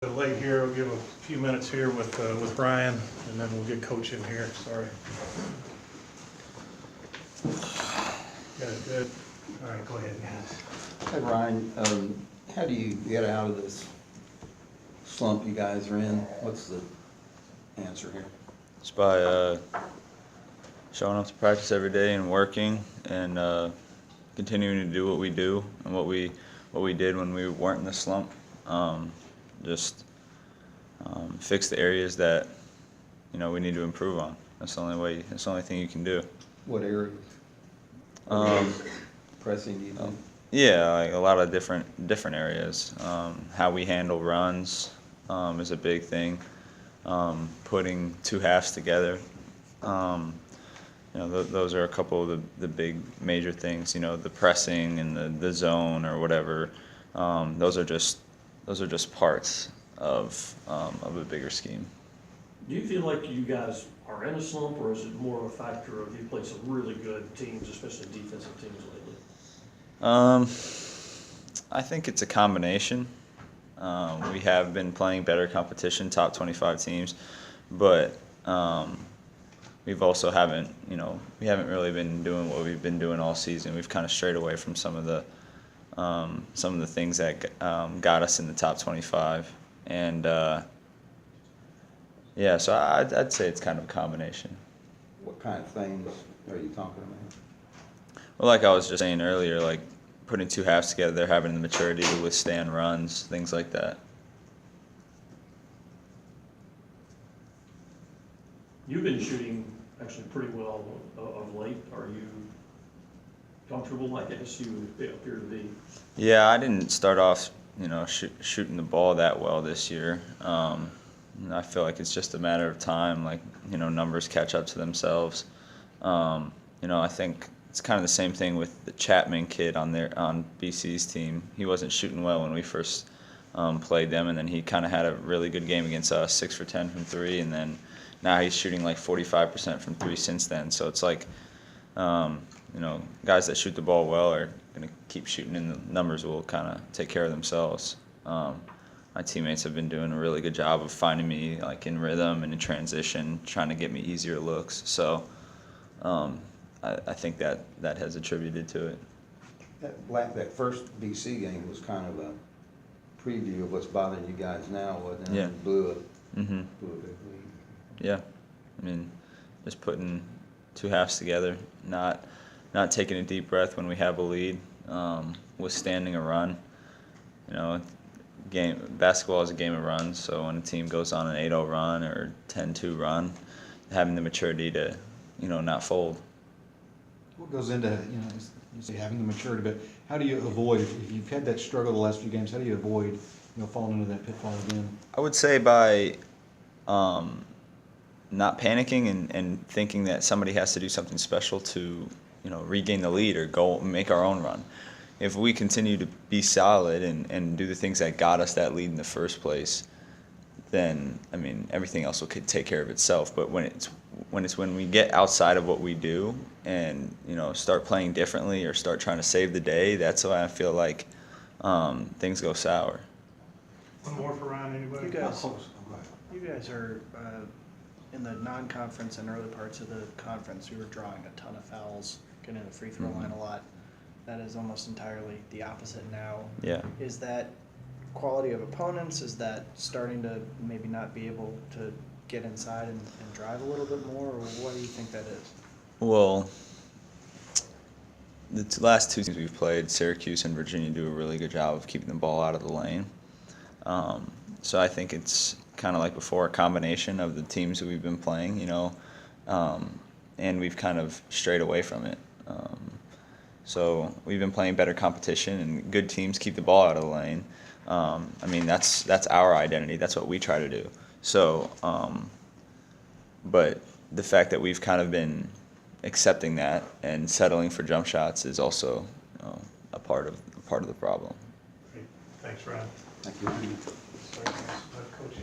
Late here, we'll give a few minutes here with Ryan, and then we'll get Coach in here. Sorry. Good. All right, go ahead, guys. Hey, Ryan, how do you get out of this slump you guys are in? What's the answer here? Just by showing up to practice every day and working and continuing to do what we do and what we did when we weren't in the slump. Just fix the areas that we need to improve on. That's the only way. That's the only thing you can do. What areas? Pressing, do you think? Yeah, like a lot of different areas. How we handle runs is a big thing. Putting two halves together. Those are a couple of the big major things. The pressing and the zone or whatever. Those are just parts of a bigger scheme. Do you feel like you guys are in a slump, or is it more of a factor of you played some really good teams, especially defensive teams lately? I think it's a combination. We have been playing better competition, top 25 teams, but we've also we haven't really been doing what we've been doing all season. We've kind of strayed away from some of the things that got us in the top 25, and so I'd say it's kind of a combination. What kind of things are you talking about? Well, like I was just saying earlier, like putting two halves together, having the maturity to withstand runs, things like that. You've been shooting actually pretty well of late. Are you comfortable? I guess you appear to be. Yeah, I didn't start off, shooting the ball that well this year. I feel like it's just a matter of time. Like, numbers catch up to themselves. I think it's kind of the same thing with the Chapman kid on BC's team. He wasn't shooting well when we first played them, and then he kind of had a really good game against us, 6 for 10 from three, and then now he's shooting like 45% from three since then. So it's like, guys that shoot the ball well are going to keep shooting, and the numbers will kind of take care of themselves. My teammates have been doing a really good job of finding me like in rhythm and in transition, trying to get me easier looks. So I think that has attributed to it. That first BC game was kind of a preview of what's bothering you guys now, wasn't it? Yeah. Blew a big lead. Yeah, I mean, just putting two halves together, not taking a deep breath when we have a lead, withstanding a run. Basketball is a game of runs, so when a team goes on an 8-0 run or 10-2 run, having the maturity to, not fold. What goes into, you say having the maturity, but how do you avoid, if you've had that struggle the last few games, how do you avoid, falling into that pitfall again? I would say by not panicking and thinking that somebody has to do something special to, regain the lead or go make our own run. If we continue to be solid and do the things that got us that lead in the first place, then, everything else will take care of itself. But when we get outside of what we do and, start playing differently or start trying to save the day, that's why I feel like things go sour. One more for Ryan, anybody? You guys are in the non-conference and early parts of the conference. You were drawing a ton of fouls, getting to the free throw line a lot. That is almost entirely the opposite now. Yeah. Is that quality of opponents? Is that starting to maybe not be able to get inside and drive a little bit more, or what do you think that is? Well, the last two teams we've played, Syracuse and Virginia, do a really good job of keeping the ball out of the lane. So I think it's kind of like before, a combination of the teams that we've been playing, and we've kind of strayed away from it. So we've been playing better competition, and good teams keep the ball out of the lane. That's our identity. That's what we try to do. So, but the fact that we've kind of been accepting that and settling for jump shots is also a part of the problem. Great. Thanks, Ryan. Thank you. Sorry, Coach,